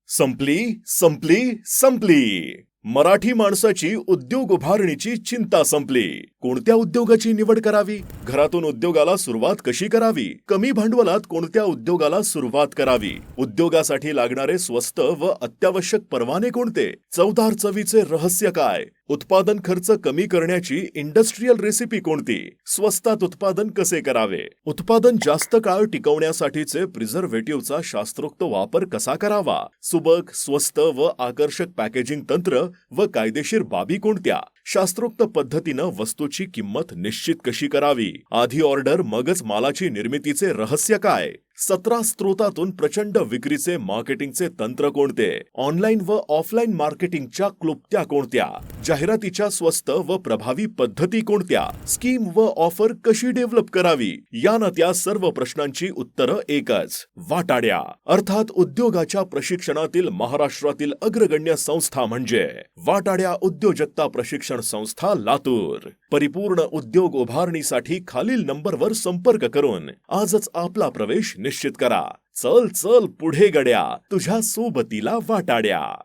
संपली संपली संपली. मराठी माणसाची उद्योग उभारणीची चिंता संपली. कोणत्या उद्योगाची निवड करावी? घरातून उद्योगाला सुरुवात कशी करावी? कमी भांडवलात कोणत्या उद्योगाला सुरुवात करावी? उद्योगासाठी लागणारे स्वस्त व अत्यावश्यक परवाने कोणते? चवदार चवीचे रहस्य काय? उत्पादन खर्च कमी करण्याची इंडस्ट्रियल रेसिपी कोणती? स्वस्तात उत्पादन कसे करावे? उत्पादन जास्त काळ टिकवण्यासाठीचे प्रिझर्व्हेटिव्हचा शास्त्रोक्त वापर कसा करावा? सुबक, स्वस्त व आकर्षक पॅकेजिंग तंत्र व कायदेशीर बाबी कोणत्या? शास्त्रोक्त पद्धतीनं वस्तूची किंमत निश्चित कशी करावी? आधी ऑर्डर मगच मालाची निर्मितीचे रहस्य काय? 17 स्त्रोतातून प्रचंड विक्रीचे मार्केटिंगचे तंत्र कोणते? ऑनलाईन व ऑफलाईन मार्केटिंगच्या क्लुप्त्या कोणत्या? जाहिरातीच्या स्वस्त व प्रभावी पद्धती कोणत्या? स्कीम व ऑफर कशी डेव्हलप करावी? या ना त्या सर्व प्रश्नांची उत्तरं एकच, वाटाड्या. अर्थात उद्योगाच्या प्रशिक्षणातील महाराष्ट्रातील अग्रगण्य संस्था म्हणजे वाटाड्या उद्योजकता प्रशिक्षण संस्था लातूर. परिपूर्ण उद्योग उभारणीसाठी खालील नंबरवर संपर्क करून आजच आपला प्रवेश निश्चित करा. चल चल पुढे गड्या, तुझ्या सोबतीला वाटाड्या.